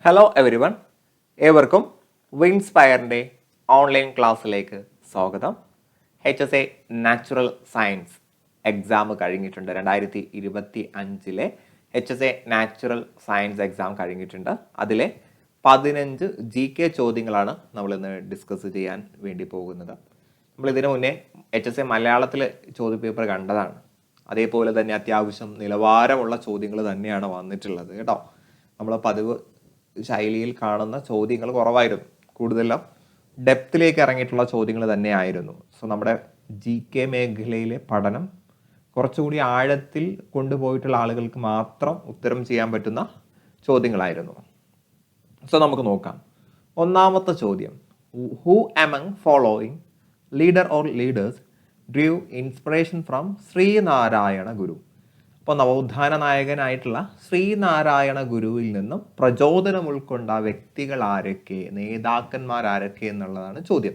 Hello every one, ഏവർക്കും വിൻസ്പയറിൻ്റെ online ക്ലാസ്സിലേക്ക് സ്വാഗതം. HSA നാച്ചുറൽ സയൻസ് എക്സാം കഴിഞ്ഞിട്ടുണ്ട്. 2025 HSA നാച്ചുറൽ സയൻസ് എക്സാം കഴിഞ്ഞിട്ടുണ്ട്. അതിലെ 15 GK ചോദ്യങ്ങളാണ് നമ്മളിന്ന് ഡിസ്കസ് ചെയ്യാൻ വേണ്ടി പോകുന്നത്. നമ്മളിതിനു മുന്നേ HSA മലയാളത്തിൽ ചോദ്യപേപ്പർ കണ്ടതാണ്. അതേപോലെ തന്നെ അത്യാവശ്യം നിലവാരമുള്ള ചോദ്യങ്ങൾ തന്നെയാണ് വന്നിട്ടുള്ളത് കേട്ടോ. നമ്മൾ പതിവ് ശൈലിയിൽ കാണുന്ന ചോദ്യങ്ങൾ കുറവായിരുന്നു, കൂടുതലും ഡെപ്തിലേക്ക് ഇറങ്ങിയിട്ടുള്ള ചോദ്യങ്ങൾ തന്നെയായിരുന്നു. സോ നമ്മുടെ GK മേഖലയിലെ പഠനം കുറച്ചുകൂടി ആഴത്തിൽ കൊണ്ടുപോയിട്ടുള്ള ആളുകൾക്ക് മാത്രം ഉത്തരം ചെയ്യാൻ പറ്റുന്ന ചോദ്യങ്ങളായിരുന്നു. സോ നമുക്ക് നോക്കാം. ഒന്നാമത്തെ ചോദ്യം, who among following leader or leaders drew inspiration from Sree Narayana Guru? അപ്പോൾ നവോത്ഥാന നായകനായിട്ടുള്ള ശ്രീനാരായണ ഗുരുവിൽ നിന്നും പ്രചോദനം ഉൾക്കൊണ്ട വ്യക്തികൾ ആരൊക്കെ, നേതാക്കന്മാർ ആരൊക്കെ എന്നുള്ളതാണ് ചോദ്യം.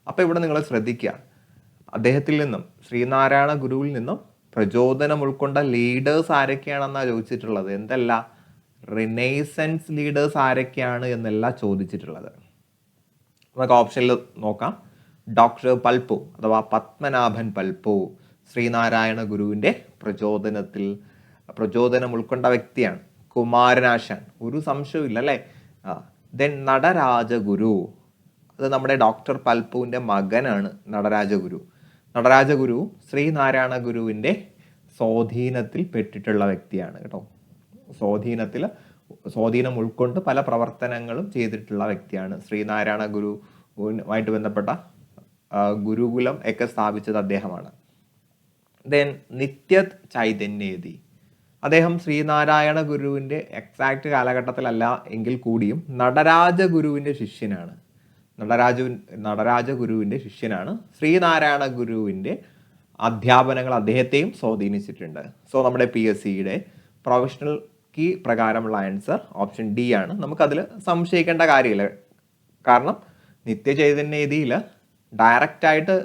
അപ്പോൾ ഇവിടെ നിങ്ങൾ ശ്രദ്ധിക്കുക, അദ്ദേഹത്തിൽ നിന്നും ശ്രീനാരായണ ഗുരുവിൽ നിന്നും പ്രചോദനം ഉൾക്കൊണ്ട ലീഡേഴ്സ് ആരൊക്കെയാണെന്നാണ് ചോദിച്ചിട്ടുള്ളത്. എന്തല്ല, റിനൈസൻസ് ലീഡേഴ്സ് ആരൊക്കെയാണ് എന്നല്ല ചോദിച്ചിട്ടുള്ളത്. നമുക്ക് ഓപ്ഷനിൽ നോക്കാം. ഡോക്ടർ പൽപ്പു അഥവാ പത്മനാഭൻ പൽപ്പു ശ്രീനാരായണ ഗുരുവിൻ്റെ പ്രചോദനം ഉൾക്കൊണ്ട വ്യക്തിയാണ്. കുമാരനാശാൻ, ഒരു സംശയമില്ല അല്ലേ. ദെൻ നടരാജഗുരു, അത് നമ്മുടെ ഡോക്ടർ പൽപ്പുവിൻ്റെ മകനാണ് നടരാജഗുരു. നടരാജഗുരു ശ്രീനാരായണ ഗുരുവിൻ്റെ സ്വാധീനത്തിൽ പെട്ടിട്ടുള്ള വ്യക്തിയാണ് കേട്ടോ. സ്വാധീനം ഉൾക്കൊണ്ട് പല പ്രവർത്തനങ്ങളും ചെയ്തിട്ടുള്ള വ്യക്തിയാണ്. ശ്രീനാരായണ ഗുരുവുമായിട്ട് ബന്ധപ്പെട്ട ഗുരുകുലം ഒക്കെ സ്ഥാപിച്ചത് അദ്ദേഹമാണ്. ദെൻ നിത്യത് ചൈതന്യേതി, അദ്ദേഹം ശ്രീനാരായണ ഗുരുവിൻ്റെ എക്സാക്ട് കാലഘട്ടത്തിലല്ല എങ്കിൽ കൂടിയും നടരാജഗുരുവിൻ്റെ ശിഷ്യനാണ്. നടരാജഗുരുവിൻ്റെ ശിഷ്യനാണ്. ശ്രീനാരായണ ഗുരുവിൻ്റെ അധ്യാപനങ്ങൾ അദ്ദേഹത്തെയും സ്വാധീനിച്ചിട്ടുണ്ട്. സോ നമ്മുടെ PSCയുടെ പ്രൊഫഷണൽ കീ പ്രകാരമുള്ള ആൻസർ ഓപ്ഷൻ ഡി ആണ്. നമുക്കതിൽ സംശയിക്കേണ്ട കാര്യമില്ല. കാരണം നിത്യചൈതന്യതിയിൽ ഡയറക്റ്റായിട്ട്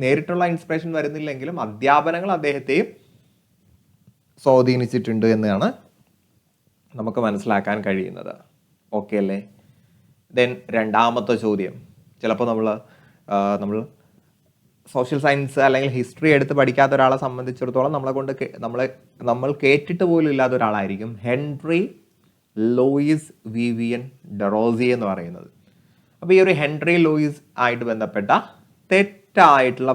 നേരിട്ടുള്ള ഇൻസ്പിറേഷൻ വരുന്നില്ലെങ്കിലും അധ്യാപനങ്ങൾ അദ്ദേഹത്തെയും സ്വാധീനിച്ചിട്ടുണ്ട് എന്നാണ് നമുക്ക് മനസ്സിലാക്കാൻ കഴിയുന്നത്. ഓക്കെ അല്ലേ? ദെൻ രണ്ടാമത്തെ ചോദ്യം, ചിലപ്പോൾ നമ്മൾ സോഷ്യൽ സയൻസ് അല്ലെങ്കിൽ ഹിസ്റ്ററി എടുത്ത് പഠിക്കാത്ത ഒരാളെ സംബന്ധിച്ചിടത്തോളം നമ്മൾ കേട്ടിട്ട് പോലും ഇല്ലാത്ത ഒരാളായിരിക്കും ഹെൻറി ലൂയിസ് വിവിയൻ ഡെറോസി എന്ന് പറയുന്നത്. അപ്പോൾ ഈ ഒരു ഹെൻറി ലൂയിസ് ആയിട്ട് ബന്ധപ്പെട്ട തെറ്റായിട്ടുള്ള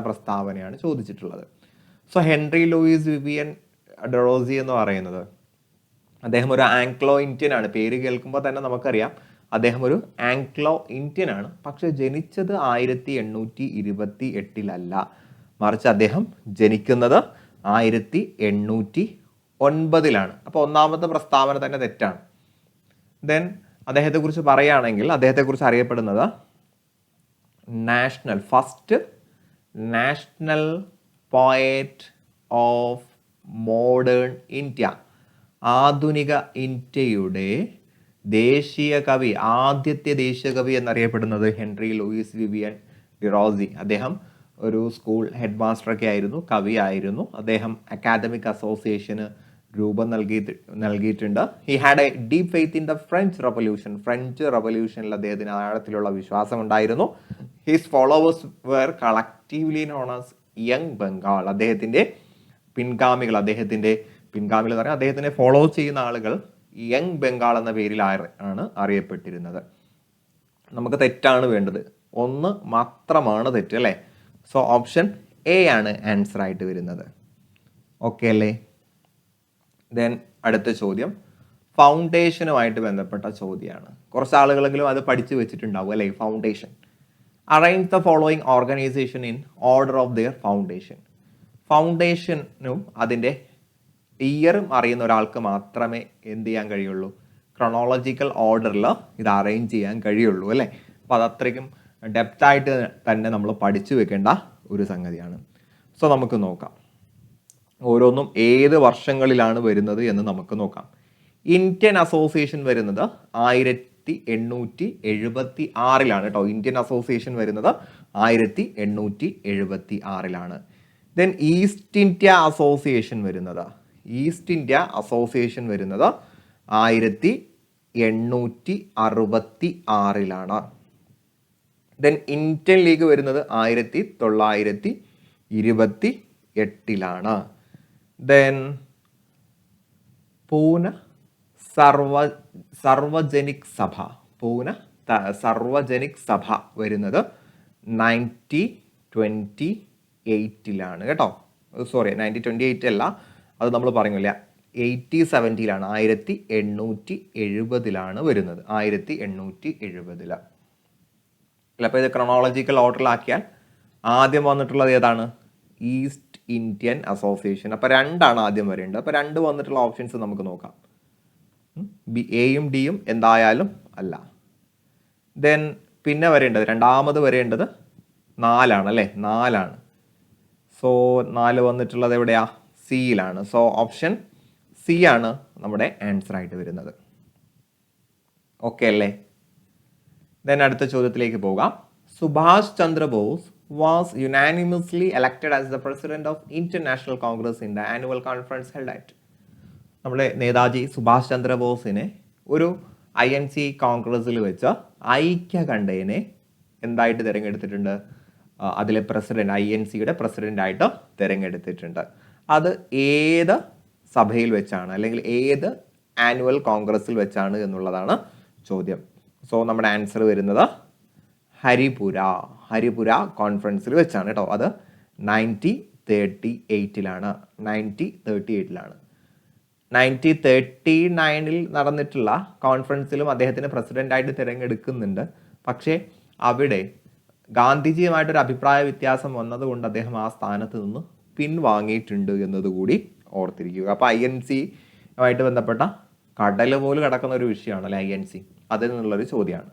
പ്രസ്താവനയാണ് ചോദിച്ചിട്ടുള്ളത്. സോ ഹെൻറി ലൂയിസ് വിവിയൻ ഡെറോസി എന്ന് പറയുന്നത് അദ്ദേഹം ഒരു ആംഗ്ലോ ഇന്ത്യൻ ആണ്. പേര് കേൾക്കുമ്പോൾ തന്നെ നമുക്കറിയാം അദ്ദേഹം ഒരു ആംഗ്ലോ ഇന്ത്യൻ ആണ്. പക്ഷെ ജനിച്ചത് 1828 മറിച്ച് അദ്ദേഹം ജനിക്കുന്നത് 1809. അപ്പോൾ ഒന്നാമത്തെ പ്രസ്താവന തന്നെ തെറ്റാണ്. ദെൻ അദ്ദേഹത്തെക്കുറിച്ച് പറയുകയാണെങ്കിൽ അദ്ദേഹത്തെക്കുറിച്ച് അറിയപ്പെടുന്നത് first national poet of modern India, ആധുനിക ഇന്ത്യയുടെ ആദ്യത്തെ ദേശീയ കവി എന്നറിയപ്പെടുന്നത് ഹെൻറി ലൂയിസ് വിവിയൻ ഡെറോസി. അദ്ദേഹം ഒരു സ്കൂൾ ഹെഡ് മാസ്റ്ററൊക്കെ ആയിരുന്നു, കവിയായിരുന്നു. അദ്ദേഹം അക്കാദമിക് അസോസിയേഷന് രൂപം നൽകിയിട്ടുണ്ട്. He had a deep faith in the French റവല്യൂഷനിൽ അദ്ദേഹത്തിന് ആഴത്തിലുള്ള വിശ്വാസം ഉണ്ടായിരുന്നു. His followers were collectively known as young Bengal. അദ്ദേഹത്തിൻ്റെ പിൻഗാമികൾ എന്ന് പറഞ്ഞാൽ അദ്ദേഹത്തിനെ ഫോളോ ചെയ്യുന്ന ആളുകൾ യങ് ബംഗാൾ എന്ന പേരിൽ ആണ് അറിയപ്പെട്ടിരുന്നത്. നമുക്ക് തെറ്റാണ് വേണ്ടത്, ഒന്ന് മാത്രമാണ് തെറ്റ് അല്ലേ. സോ ഓപ്ഷൻ എ ആണ് ആൻസർ ആയിട്ട് വരുന്നത്. ഓക്കെ അല്ലേ? ദെൻ അടുത്ത ചോദ്യം ഫൗണ്ടേഷനുമായിട്ട് ബന്ധപ്പെട്ട ചോദ്യമാണ്. കുറച്ച് ആളുകളെങ്കിലും അത് പഠിച്ചു വെച്ചിട്ടുണ്ടാവും അല്ലേ. Foundation, arrange the following organisation in order of their foundation. ഫൗണ്ടേഷനും അതിൻ്റെ ഇയറും അറിയുന്ന ഒരാൾക്ക് മാത്രമേ എന്ത് ചെയ്യാൻ കഴിയുള്ളൂ, ക്രോണോളജിക്കൽ ഓർഡറിൽ ഇത് അറേഞ്ച് ചെയ്യാൻ കഴിയുള്ളൂ അല്ലേ. അപ്പോൾ അത് അത്രയ്ക്കും ഡെപ്തായിട്ട് തന്നെ നമ്മൾ പഠിച്ചു വെക്കേണ്ട ഒരു സംഗതിയാണ്. സോ നമുക്ക് നോക്കാം, ഓരോന്നും ഏത് വർഷങ്ങളിലാണ് വരുന്നത് എന്ന് നമുക്ക് നോക്കാം. ഇന്ത്യൻ അസോസിയേഷൻ വരുന്നത് 1876 കേട്ടോ. ഇന്ത്യൻ അസോസിയേഷൻ വരുന്നത് 1876. ദെൻ ഈസ്റ്റ് ഇന്ത്യ അസോസിയേഷൻ വരുന്നത് 1866 ദെൻ ഇന്ത്യൻ ലീഗ് വരുന്നത് 1928 ദെൻ പൂന സർവജനിക് സഭ സഭ വരുന്നത് 1928 കേട്ടോ. സോറി, 1928 അല്ല, അത് നമ്മൾ പറഞ്ഞില്ല, 1870 1870 വരുന്നത്, 1870. അല്ല, അപ്പോൾ ഇത് ക്രൊണോളജിക്കൽ ഓർഡറിലാക്കിയാൽ ആദ്യം വന്നിട്ടുള്ളത് ഏതാണ്? East Indian association. അപ്പോൾ 2 ആദ്യം വരേണ്ടത്. അപ്പോൾ 2 വന്നിട്ടുള്ള ഓപ്ഷൻസ് നമുക്ക് നോക്കാം. എയും ഡിയും എന്തായാലും അല്ല. ദെൻ പിന്നെ വരേണ്ടത്, രണ്ടാമത് വരേണ്ടത് 4 അല്ലേ? 4. സോ 4 വന്നിട്ടുള്ളത് എവിടെയാ? സിയിലാണ്. സോ ഓപ്ഷൻ സി ആണ് നമ്മുടെ ആൻസർ ആയിട്ട് വരുന്നത്. ഓക്കെ അല്ലേ? ദെൻ അടുത്ത ചോദ്യത്തിലേക്ക് പോകാം. Subhash Chandra Bose was unanimously elected as the president of Indian National Congress in the annual conference held at. നമ്മുടെ നേതാജി സുഭാഷ് ചന്ദ്ര ബോസിനെ ഒരു INC കോൺഗ്രസിൽ വെച്ച് ഐക്യകണ്ഠേനെ എന്തായിട്ട് തിരഞ്ഞെടുത്തിട്ടുണ്ട്? അതിലെ പ്രസിഡന്റ്, INCയുടെ പ്രസിഡന്റായിട്ട് തിരഞ്ഞെടുത്തിട്ടുണ്ട്. അത് ഏത് സഭയിൽ വെച്ചാണ്, അല്ലെങ്കിൽ ഏത് ആനുവൽ കോൺഗ്രസിൽ വെച്ചാണ് എന്നുള്ളതാണ് ചോദ്യം. സോ നമ്മുടെ ആൻസർ വരുന്നത് ഹരിപുര കോൺഫറൻസിൽ വെച്ചാണ് കേട്ടോ. അത് 1938 1939 നടന്നിട്ടുള്ള കോൺഫറൻസിലും അദ്ദേഹത്തിന് പ്രസിഡന്റായിട്ട് തിരഞ്ഞെടുക്കുന്നുണ്ട്. പക്ഷേ അവിടെ ഗാന്ധിജിയുമായിട്ടൊരു അഭിപ്രായ വ്യത്യാസം വന്നതുകൊണ്ട് അദ്ദേഹം ആ സ്ഥാനത്ത് നിന്ന് പിൻവാങ്ങിയിട്ടുണ്ട് എന്നതുകൂടി ഓർത്തിരിക്കുക. അപ്പോൾ INC ആയിട്ട് ബന്ധപ്പെട്ട കടൽ പോലും കിടക്കുന്ന ഒരു വിഷയമാണ് അല്ലെ INC, അതിൽ നിന്നുള്ളൊരു ചോദ്യമാണ്.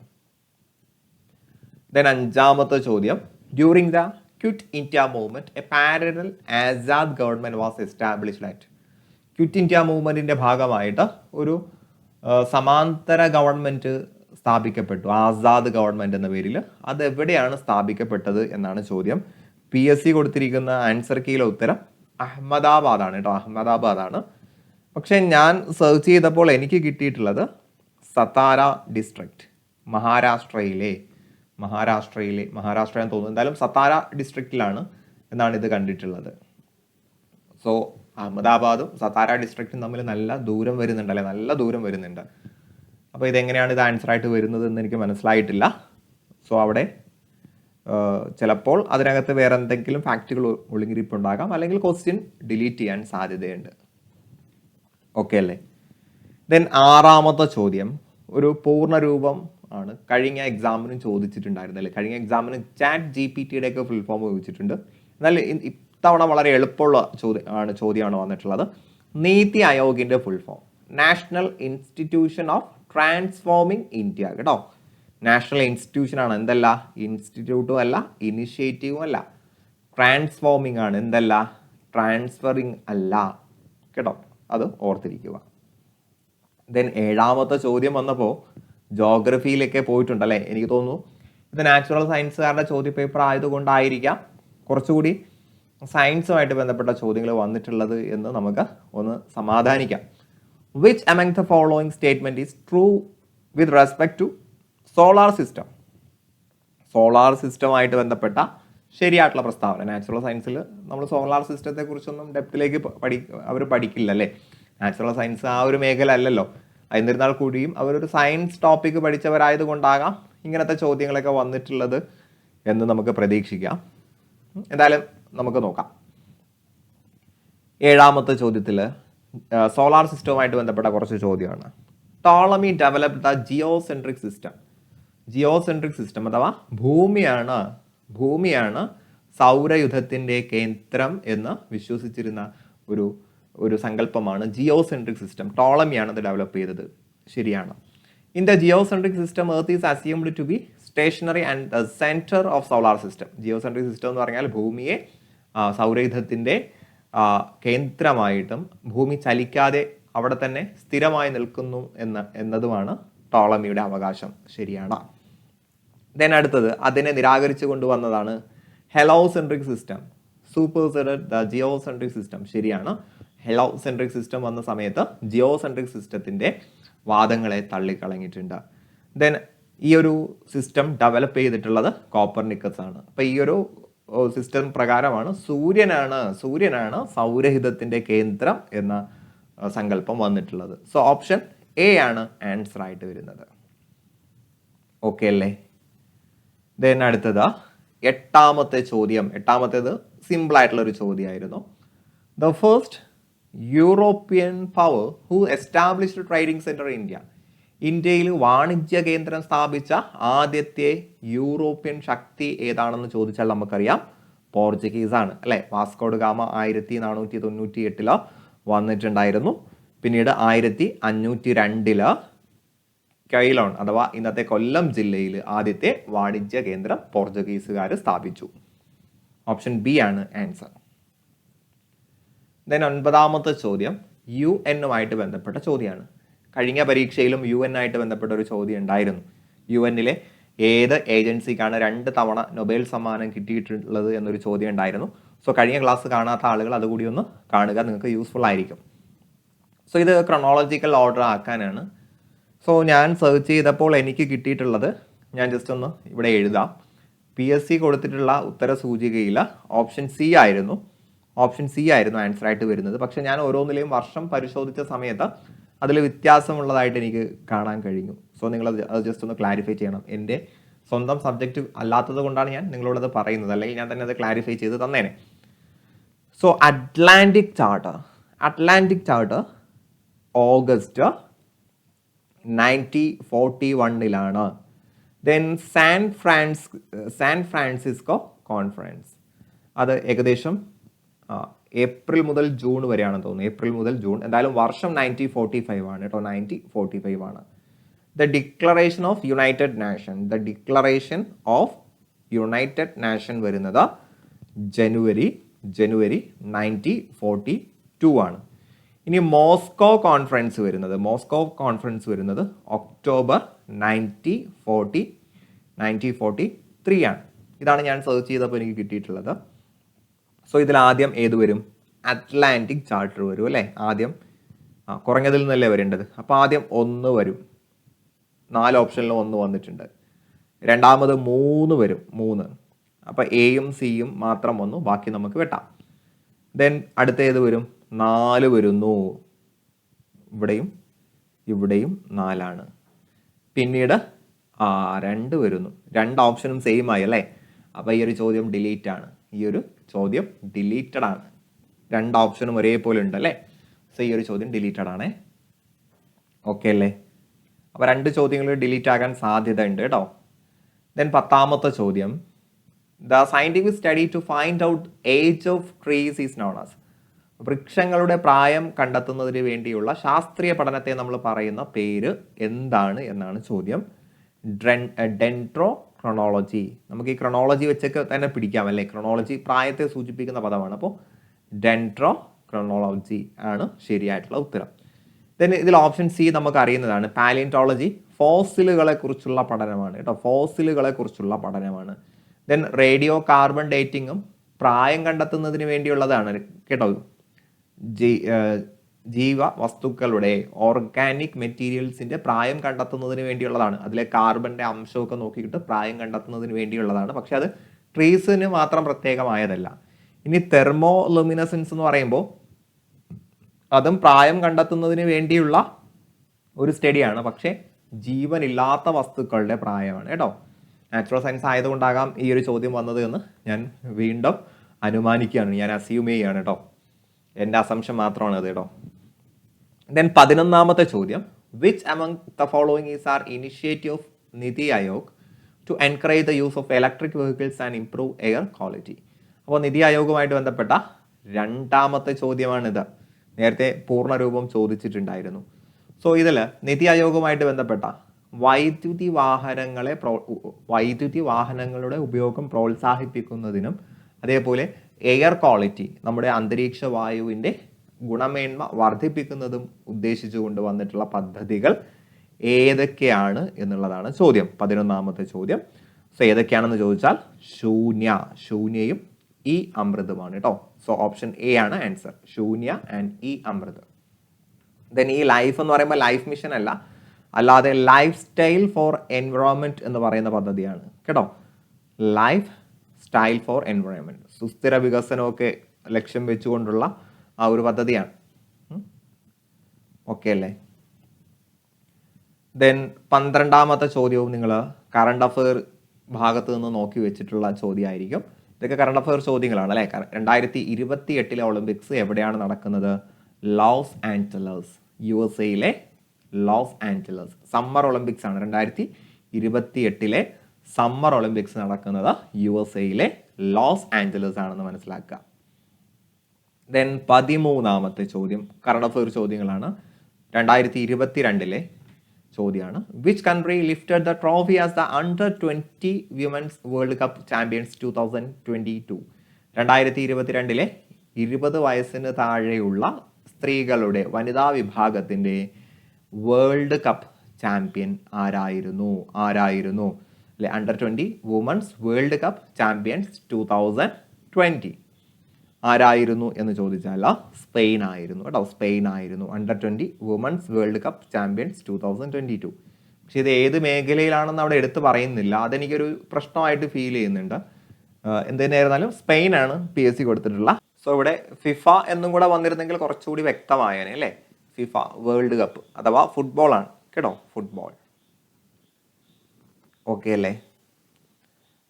ദെൻ 5ാമത്തെ ചോദ്യം. During the quit India movement a parallel Azad government was established at. Quit India മൂവ്മെന്റിന്റെ ഭാഗമായിട്ട് ഒരു സമാന്തര ഗവൺമെന്റ് സ്ഥാപിക്കപ്പെട്ടു, ആസാദ് ഗവൺമെന്റ് എന്ന പേരിൽ. അത് എവിടെയാണ് സ്ഥാപിക്കപ്പെട്ടത് എന്നാണ് ചോദ്യം. PSC കൊടുത്തിരിക്കുന്ന ആൻസർ കീയിലെ ഉത്തരം അഹമ്മദാബാദാണ് കേട്ടോ, അഹമ്മദാബാദാണ്. പക്ഷെ ഞാൻ സെർച്ച് ചെയ്തപ്പോൾ എനിക്ക് കിട്ടിയിട്ടുള്ളത് സതാര ഡിസ്ട്രിക്റ്റ്, മഹാരാഷ്ട്രയെന്ന് തോന്നുന്നു. എന്തായാലും സതാര ഡിസ്ട്രിക്റ്റിലാണ് എന്നാണ് ഇത് കണ്ടിട്ടുള്ളത്. സോ അഹമ്മദാബാദും സതാര ഡിസ്ട്രിക്റ്റും തമ്മിൽ നല്ല ദൂരം വരുന്നുണ്ട് അല്ലെ, നല്ല ദൂരം വരുന്നുണ്ട്. അപ്പോൾ ഇതെങ്ങനെയാണ് ഇത് ആൻസർ ആയിട്ട് വരുന്നത് എന്ന് എനിക്ക് മനസ്സിലായിട്ടില്ല. സോ അവിടെ ചിലപ്പോൾ അതിനകത്ത് വേറെ എന്തെങ്കിലും ഫാക്റ്റുകൾ ഒളിഞ്ഞിരിപ്പുണ്ടാകാം, അല്ലെങ്കിൽ ക്വസ്റ്റ്യൻ ഡിലീറ്റ് ചെയ്യാൻ സാധ്യതയുണ്ട്. ഓക്കെ അല്ലേ? ദെൻ 6ാമത്തെ ചോദ്യം ഒരു പൂർണ്ണരൂപം ആണ്. കഴിഞ്ഞ എക്സാമിനും ചോദിച്ചിട്ടുണ്ടായിരുന്നു അല്ലേ? കഴിഞ്ഞ എക്സാമിന് ChatGPTയുടെ ഒക്കെ ഫുൾ ഫോം ചോദിച്ചിട്ടുണ്ട്. എന്നാൽ ഇത്തവണ വളരെ എളുപ്പമുള്ള ചോദ്യമാണ് വന്നിട്ടുള്ളത്. നീതി ആയോഗിന്റെ full form national institution of transforming India കേട്ടോ. നാഷണൽ ഇൻസ്റ്റിറ്റ്യൂഷൻ ആണ്, എന്തല്ല? ഇൻസ്റ്റിറ്റ്യൂട്ടും അല്ല, ഇനിഷ്യേറ്റീവും അല്ല, ട്രാൻസ്ഫോമിംഗ് ആണ്, എന്തല്ല? ട്രാൻസ്ഫറിങ് അല്ല കേട്ടോ, അത് ഓർത്തിരിക്കുക. ദെൻ 7ാമത്തെ ചോദ്യം വന്നപ്പോൾ ജോഗ്രഫിയിലൊക്കെ പോയിട്ടുണ്ടല്ലേ? എനിക്ക് തോന്നുന്നു ഇത് നാച്ചുറൽ സയൻസുകാരുടെ ചോദ്യപേപ്പർ ആയതുകൊണ്ടായിരിക്കാം കുറച്ചുകൂടി സയൻസുമായിട്ട് ബന്ധപ്പെട്ട ചോദ്യങ്ങൾ വന്നിട്ടുള്ളത് എന്ന് നമുക്ക് ഒന്ന് സമാധാനിക്കാം. Which among the following statement is true with respect to solar system? Solar സിസ്റ്റമായിട്ട് ബന്ധപ്പെട്ട ശരിയായിട്ടുള്ള പ്രസ്താവന. നാച്ചുറൽ സയൻസിൽ നമ്മൾ സോളാർ സിസ്റ്റത്തെ കുറിച്ചൊന്നും ഡെപ്തിലേക്ക് അവർ പഠിക്കില്ല അല്ലേ? നാച്ചുറൽ സയൻസ് ആ ഒരു മേഖല അല്ലല്ലോ. എന്നിരുന്നാൽ കൂടിയും അവരൊരു സയൻസ് ടോപ്പിക്ക് പഠിച്ചവരായതുകൊണ്ടാകാം ഇങ്ങനത്തെ ചോദ്യങ്ങളൊക്കെ വന്നിട്ടുള്ളത് എന്ന് നമുക്ക് പ്രതീക്ഷിക്കാം. എന്തായാലും നമുക്ക് നോക്കാം. 7ാമത്തെ ചോദ്യത്തിൽ സോളാർ സിസ്റ്റവുമായിട്ട് ബന്ധപ്പെട്ട കുറച്ച് ചോദ്യമാണ്. Ptolemy developed the geocentric system അഥവാ ഭൂമിയാണ് സൗരയുധത്തിന്റെ കേന്ദ്രം എന്ന് വിശ്വസിച്ചിരുന്ന ഒരു സങ്കല്പമാണ് ജിയോസെൻട്രിക് സിസ്റ്റം. ടോളമിയാണ് അത് ഡെവലപ്പ് ചെയ്തത്. ശരിയാണ്. In the geocentric system earth is assumed to be stationary and the centre of solar system. Geocentric system എന്ന് പറഞ്ഞാൽ ഭൂമിയെ സൗരയുധത്തിന്റെ കേന്ദ്രമായിട്ടും ഭൂമി ചലിക്കാതെ അവിടെ തന്നെ സ്ഥിരമായി നിൽക്കുന്നു എന്നതുമാണ് ടോളമിയുടെ അവകാശം. ശരിയാണ്. ദെൻ അടുത്തത് അതിനെ നിരാകരിച്ചു കൊണ്ടുവന്നതാണ് heliocentric system. Superseded the geocentric system. ശരിയാണ്. ഹെലോസെൻട്രിക് സിസ്റ്റം വന്ന സമയത്ത് ജിയോസെൻട്രിക് സിസ്റ്റത്തിൻ്റെ വാദങ്ങളെ തള്ളിക്കളഞ്ഞിട്ടുണ്ട്. ദെൻ ഈ ഒരു സിസ്റ്റം ഡെവലപ്പ് ചെയ്തിട്ടുള്ളത് കോപ്പർനിക്കസ് ആണ്. അപ്പോൾ ഈ ഒരു സിസ്റ്റം പ്രകാരമാണ് സൂര്യനാണ് സൗരഹിതത്തിൻ്റെ കേന്ദ്രം എന്ന സങ്കല്പം വന്നിട്ടുള്ളത്. സോ ഓപ്ഷൻ എ ആണ് ആൻസർ ആയിട്ട് വരുന്നത്. ഓക്കെ അല്ലേ? ദെൻ അടുത്തത് എട്ടാമത്തേത് സിമ്പിൾ ആയിട്ടുള്ള ഒരു ചോദ്യമായിരുന്നു. The first European power who established trading centre in India. ഇന്ത്യയിൽ വാണിജ്യ കേന്ദ്രം സ്ഥാപിച്ച ആദ്യത്തെ യൂറോപ്യൻ ശക്തി ഏതാണെന്ന് ചോദിച്ചാൽ നമുക്കറിയാം പോർച്ചുഗീസ് ആണ് അല്ലെ. വാസ്കോഡ് ഗാമ 1498 വന്നിട്ടുണ്ടായിരുന്നു. പിന്നീട് 1502 കെയ്ലോൺ അഥവാ ഇന്നത്തെ കൊല്ലം ജില്ലയിൽ ആദ്യത്തെ വാണിജ്യ കേന്ദ്രം പോർച്ചുഗീസുകാർ സ്ഥാപിച്ചു. ഓപ്ഷൻ ബി ആണ് ആൻസർ. ദെൻ 9ാമത്തെ ചോദ്യം UN-ഉമായിട്ട് ബന്ധപ്പെട്ട ചോദ്യമാണ്. കഴിഞ്ഞ പരീക്ഷയിലും UN ആയിട്ട് ബന്ധപ്പെട്ട ഒരു ചോദ്യം ഉണ്ടായിരുന്നു. UN-ലെ ഏത് ഏജൻസിക്കാണ് 2 തവണ നൊബേൽ സമ്മാനം കിട്ടിയിട്ടുള്ളത് എന്നൊരു ചോദ്യം ഉണ്ടായിരുന്നു. സോ കഴിഞ്ഞ ക്ലാസ് കാണാത്ത ആളുകൾ അതുകൂടി ഒന്ന് കാണുക, നിങ്ങൾക്ക് യൂസ്ഫുൾ ആയിരിക്കും. സോ ഇത് ക്രൊണോളജിക്കൽ ഓർഡർ ആക്കാനാണ്. സോ ഞാൻ സെർച്ച് ചെയ്തപ്പോൾ എനിക്ക് കിട്ടിയിട്ടുള്ളത് ഞാൻ ജസ്റ്റ് ഒന്ന് ഇവിടെ എഴുതാം. PSC കൊടുത്തിട്ടുള്ള ഉത്തര സൂചികയിൽ ഓപ്ഷൻ സി ആയിരുന്നു ആൻസർ ആയിട്ട് വരുന്നത്. പക്ഷെ ഞാൻ ഓരോന്നിലെയും വർഷം പരിശോധിച്ച സമയത്ത് അതിൽ വ്യത്യാസമുള്ളതായിട്ട് എനിക്ക് കാണാൻ കഴിഞ്ഞു. സോ നിങ്ങൾ അത് ജസ്റ്റ് ഒന്ന് ക്ലാരിഫൈ ചെയ്യണം. എൻ്റെ സ്വന്തം സബ്ജക്റ്റ് അല്ലാത്തത് കൊണ്ടാണ് ഞാൻ നിങ്ങളോടത് പറയുന്നത്, അല്ലെങ്കിൽ ഞാൻ തന്നെ അത് ക്ലാരിഫൈ ചെയ്ത് തന്നേനെ. So Atlantic charter August 1941 then San Francisco conference, അത് ഏകദേശം ഏപ്രിൽ മുതൽ ജൂൺ വരെയാണെന്ന് തോന്നുന്നു. ഏപ്രിൽ മുതൽ ജൂൺ, എന്തായാലും വർഷം 1945 ആണ് കേട്ടോ. 1945 ആണ്. The declaration of United nation വരുന്നത് ജനുവരി 1942 ആണ്. ഇനി മോസ്കോ കോൺഫറൻസ് വരുന്നത് ഒക്ടോബർ 1943 ആണ്. ഇതാണ് ഞാൻ സെർച്ച് ചെയ്തപ്പോൾ എനിക്ക് കിട്ടിയിട്ടുള്ളത്. സോ ഇതിൽ ആദ്യം ഏത് വരും? അറ്റ്ലാന്റിക് ചാർട്ടർ വരും അല്ലേ. ആദ്യം കുറഞ്ഞതിൽ നിന്നല്ലേ വരേണ്ടത്. അപ്പോൾ ആദ്യം 1 വരും. 4 ഓപ്ഷനിലും 1 വന്നിട്ടുണ്ട്. രണ്ടാമത് 3 വരും. 3. അപ്പോൾ എയും സിയും മാത്രം വന്നു, ബാക്കി നമുക്ക് വെട്ടാം. ദെൻ അടുത്ത ഏത് വരും? 4 വരുന്നു. ഇവിടെയും 4 ആണ്. പിന്നീട് 2 വരുന്നു. 2 ഓപ്ഷനും സെയിം ആയി അല്ലേ. അപ്പോൾ ഈ ഒരു ചോദ്യം ഡിലീറ്റഡ് ആണ്. 2 ഓപ്ഷനും ഒരേപോലെ ഉണ്ട് അല്ലേ. സോ ഈ ഒരു ചോദ്യം ഡിലീറ്റഡ് ആണേ. ഓക്കെ അല്ലേ? അപ്പോൾ 2 ചോദ്യങ്ങൾ ഡിലീറ്റ് ആകാൻ സാധ്യത ഉണ്ട് കേട്ടോ. ദെൻ 10ാമത്തെ ചോദ്യം, the scientific study to find out age of trees is known as. വൃക്ഷങ്ങളുടെ പ്രായം കണ്ടെത്തുന്നതിന് വേണ്ടിയുള്ള ശാസ്ത്രീയ പഠനത്തെ നമ്മൾ പറയുന്ന പേര് എന്താണ് എന്നാണ് ചോദ്യം. ഡെൻഡ്രോക്രോണോളജി. നമുക്ക് ഈ ക്രോണോളജി വെച്ചൊക്കെ തന്നെ പിടിക്കാം അല്ലേ. ക്രോണോളജി പ്രായത്തെ സൂചിപ്പിക്കുന്ന പദമാണ്. അപ്പോൾ ഡെൻഡ്രോക്രോണോളജി ആണ് ശരിയായിട്ടുള്ള ഉത്തരം. ദെൻ ഇതിൽ ഓപ്ഷൻ സി നമുക്ക് അറിയുന്നതാണ്. പാലിയന്റോളജി ഫോസിലുകളെ കുറിച്ചുള്ള പഠനമാണ് കേട്ടോ. പഠനമാണ്. ദെൻ റേഡിയോ കാർബൺ ഡേറ്റിങ്ങും പ്രായം കണ്ടെത്തുന്നതിന് വേണ്ടിയുള്ളതാണ് കേട്ടോ. ജീവ വസ്തുക്കളുടെ ഓർഗാനിക് മെറ്റീരിയൽസിന്റെ പ്രായം കണ്ടെത്തുന്നതിന് വേണ്ടിയുള്ളതാണ്. അതിലെ കാർബണിന്റെ അംശമൊക്കെ നോക്കിയിട്ട് പ്രായം കണ്ടെത്തുന്നതിന് വേണ്ടിയുള്ളതാണ്. പക്ഷെ അത് ട്രീസിന് മാത്രം പ്രത്യേകമായതല്ല. ഇനി തെർമോലുമിനസൻസ് എന്ന് പറയുമ്പോൾ അതും പ്രായം കണ്ടെത്തുന്നതിന് വേണ്ടിയുള്ള ഒരു സ്റ്റഡിയാണ്. പക്ഷേ ജീവനില്ലാത്ത വസ്തുക്കളുടെ പ്രായമാണ് കേട്ടോ. നാച്ചുറൽ സയൻസ് ആയതുകൊണ്ടാകാം ഈ ഒരു ചോദ്യം വന്നത് എന്ന് ഞാൻ വീണ്ടും അനുമാനിക്കുകയാണ്, ഞാൻ അസ്യൂം ചെയ്യുകയാണ് കേട്ടോ. എൻ്റെ അസംഷൻ മാത്രമാണ് അത് കേട്ടോ. ദെൻ 11ാമത്തെ ചോദ്യം, which among the following is are initiative of NITI Aayog to encourage the use of electric vehicles and improve air quality. അപ്പോൾ നിതി ആയോഗുമായിട്ട് ബന്ധപ്പെട്ട 2ാമത്തെ ചോദ്യമാണിത്. നേരത്തെ പൂർണ്ണരൂപം ചോദിച്ചിട്ടുണ്ടായിരുന്നു. സോ ഇതിൽ നിതി ആയോഗുമായിട്ട് ബന്ധപ്പെട്ട വൈദ്യുതി വാഹനങ്ങളുടെ ഉപയോഗം പ്രോത്സാഹിപ്പിക്കുന്നതിനും അതേപോലെ എയർ ക്വാളിറ്റി, നമ്മുടെ അന്തരീക്ഷ വായുവിൻ്റെ ഗുണമേന്മ വർദ്ധിപ്പിക്കുന്നതും ഉദ്ദേശിച്ചുകൊണ്ട് വന്നിട്ടുള്ള പദ്ധതികൾ ഏതൊക്കെയാണ് എന്നുള്ളതാണ് ചോദ്യം. 11ാമത്തെ ചോദ്യം. സോ ഏതൊക്കെയാണെന്ന് ചോദിച്ചാൽ ശൂന്യയും ഇ അമൃതുമാണ് കേട്ടോ. സോ ഓപ്ഷൻ എ ആണ് answer, Shoonya and E Amrit. Then ഈ ലൈഫ് എന്ന് പറയുമ്പോൾ ലൈഫ് മിഷൻ അല്ല, അല്ലാതെ ലൈഫ് സ്റ്റൈൽ ഫോർ എൻവയോൺമെന്റ് എന്ന് പറയുന്ന പദ്ധതിയാണ് കേട്ടോ. ലൈഫ് സ്റ്റൈൽ ഫോർ എൻവയോൺമെന്റ്, സുസ്ഥിര വികസനമൊക്കെ ലക്ഷ്യം വെച്ചുകൊണ്ടുള്ള ആ ഒരു പദ്ധതിയാണ്. ഓക്കെ അല്ലേ? ദെൻ 12ാമത്തെ ചോദ്യവും നിങ്ങൾ കറണ്ട് അഫെയർ ഭാഗത്ത് നിന്ന് നോക്കി വെച്ചിട്ടുള്ള ചോദ്യമായിരിക്കും. ഇതൊക്കെ കറണ്ട് അഫെയർ ചോദ്യങ്ങളാണ് അല്ലേ. 2028 ഒളിമ്പിക്സ് എവിടെയാണ് നടക്കുന്നത്? Los Angeles, USA Los Angeles. Summer Olympics ആണ് 2028 സമ്മർ ഒളിമ്പിക്സ് നടക്കുന്നത് USA ലോസ് ആഞ്ചലസ് ആണെന്ന് മനസ്സിലാക്കുക. ദെൻ 13ാമത്തെ ചോദ്യം കറണ്ട് അഫെയർ ചോദ്യങ്ങളാണ്. 2022 ചോദ്യമാണ്. Which country lifted the trophy as the Under-20 women's world cup champions 2022? 2022 20 വയസ്സിന് താഴെയുള്ള സ്ത്രീകളുടെ വനിതാ വിഭാഗത്തിൻ്റെ വേൾഡ് കപ്പ് ചാമ്പ്യൻ ആരായിരുന്നു? അല്ലെ, Under-20 women's world cup champions 2020 ആരായിരുന്നു എന്ന് ചോദിച്ചാൽ സ്പെയിൻ ആയിരുന്നു കേട്ടോ. സ്പെയിൻ ആയിരുന്നു Under-20 women's world cup champions 2022. പക്ഷെ ഇത് ഏത് മേഖലയിലാണെന്ന് അവിടെ എടുത്ത് പറയുന്നില്ല. അതെനിക്കൊരു പ്രശ്നമായിട്ട് ഫീൽ ചെയ്യുന്നുണ്ട്. എന്തിനായിരുന്നാലും സ്പെയിൻ ആണ് PSC കൊടുത്തിട്ടുള്ള. സോ ഇവിടെ ഫിഫ എന്നും കൂടെ വന്നിരുന്നെങ്കിൽ കുറച്ചുകൂടി വ്യക്തമായേനെ അല്ലേ. ഫിഫ വേൾഡ് കപ്പ് അഥവാ ഫുട്ബോൾ ആണ് കേട്ടോ, ഫുട്ബോൾ. ഓക്കെ അല്ലേ?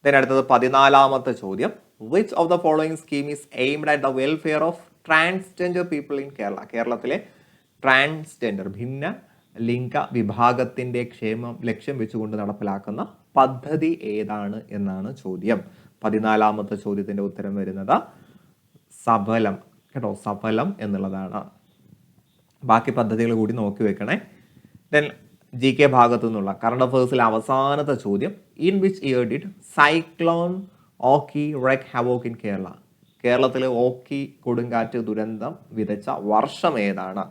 ദെൻ അടുത്തത് 14ാമത്തെ ചോദ്യം. Which of the following scheme is aimed at the welfare of transgender people in Kerala? കേരളത്തിലെ ട്രാൻസ്ജെൻഡർ ഭിന്ന ലിംഗ വിഭാഗത്തിൻ്റെ ക്ഷേമം ലക്ഷ്യം വെച്ചുകൊണ്ട് നടപ്പിലാക്കുന്ന പദ്ധതി ഏതാണ് എന്നാണ് ചോദ്യം. 14ാമത്തെ ചോദ്യത്തിൻ്റെ ഉത്തരം വരുന്നത് സഫലം കേട്ടോ, സഫലം എന്നുള്ളതാണ്. ബാക്കി പദ്ധതികൾ കൂടി നോക്കി വെക്കണേ. ദെൻ GK ഭാഗത്തു നിന്നുള്ള കറണ്ട് അഫേഴ്സിലെ അവസാനത്തെ ചോദ്യം. In which year did cyclone Ockhi wreck havoc in Kerala? കേരളത്തിലെ ഓക്കി കൊടുങ്കാറ്റ് ദുരന്തം വിതച്ച വർഷം ഏതാണ്?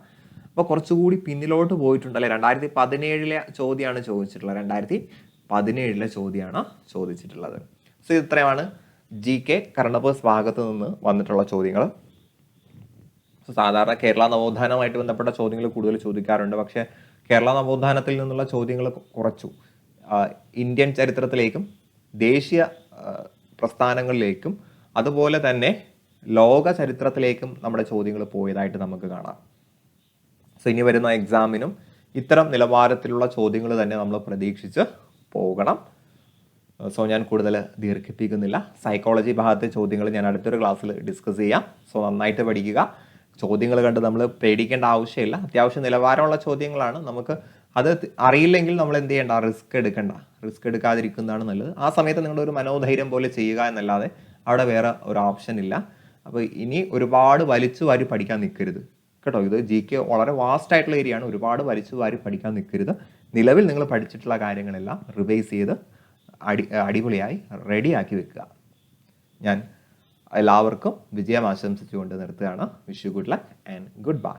അപ്പോൾ കുറച്ചുകൂടി പിന്നിലോട്ട് പോയിട്ടുണ്ടല്ലേ. 2017 ചോദ്യമാണ് ചോദിച്ചിട്ടുള്ളത്. 2017 ചോദ്യമാണ് ചോദിച്ചിട്ടുള്ളത്. സോ ഇത്രയുമാണ് GK കറണ്ട് അഫേഴ്സ് ഭാഗത്ത് നിന്ന് വന്നിട്ടുള്ള ചോദ്യങ്ങൾ. സോ സാധാരണ കേരള നവോത്ഥാനവുമായിട്ട് ബന്ധപ്പെട്ട ചോദ്യങ്ങൾ കൂടുതൽ ചോദിക്കാറുണ്ട്. പക്ഷേ കേരള നവോത്ഥാനത്തിൽ നിന്നുള്ള ചോദ്യങ്ങൾ കുറച്ചു. ഇന്ത്യൻ ചരിത്രത്തിലേക്കും ദേശീയ പ്രസ്ഥാനങ്ങളിലേക്കും അതുപോലെ തന്നെ ലോക ചരിത്രത്തിലേക്കും നമ്മുടെ ചോദ്യങ്ങൾ പോയതായിട്ട് നമുക്ക് കാണാം. സോ ഇനി വരുന്ന എക്സാമിനും ഇത്തരം നിലവാരത്തിലുള്ള ചോദ്യങ്ങൾ തന്നെ നമ്മൾ പ്രതീക്ഷിച്ച് പോകണം. സോ ഞാൻ കൂടുതൽ ദീർഘിപ്പിക്കുന്നില്ല. സൈക്കോളജി ഭാഗത്തെ ചോദ്യങ്ങൾ ഞാൻ അടുത്തൊരു ക്ലാസ്സിൽ ഡിസ്കസ് ചെയ്യാം. സോ നന്നായിട്ട് പഠിക്കുക. ചോദ്യങ്ങൾ കണ്ട് നമ്മൾ പേടിക്കേണ്ട ആവശ്യമില്ല. അത്യാവശ്യം നിലവാരമുള്ള ചോദ്യങ്ങളാണ്. നമുക്ക് അത് അറിയില്ലെങ്കിൽ നമ്മൾ എന്ത് ചെയ്യേണ്ട? റിസ്ക് എടുക്കാതിരിക്കുന്നതാണ് നല്ലത്. ആ സമയത്ത് നിങ്ങളൊരു മനോധൈര്യം പോലെ ചെയ്യുക എന്നല്ലാതെ അവിടെ വേറെ ഒരു ഓപ്ഷൻ ഇല്ല. അപ്പോൾ ഇനി ഒരുപാട് വലിച്ചു വാരി പഠിക്കാൻ നിൽക്കരുത് കേട്ടോ. ഇത് GK വളരെ വാസ്റ്റ് ആയിട്ടുള്ള ഏരിയ ആണ്. ഒരുപാട് വലിച്ചു വാരി പഠിക്കാൻ നിൽക്കരുത്. നിലവിൽ നിങ്ങൾ പഠിച്ചിട്ടുള്ള കാര്യങ്ങളെല്ലാം റിവൈസ് ചെയ്ത് അടിപൊളിയായി റെഡിയാക്കി വെക്കുക. ഞാൻ എല്ലാവർക്കും വിജയം ആശംസിച്ചുകൊണ്ട് നിർത്തുകയാണ്. Wish you good luck and good bye.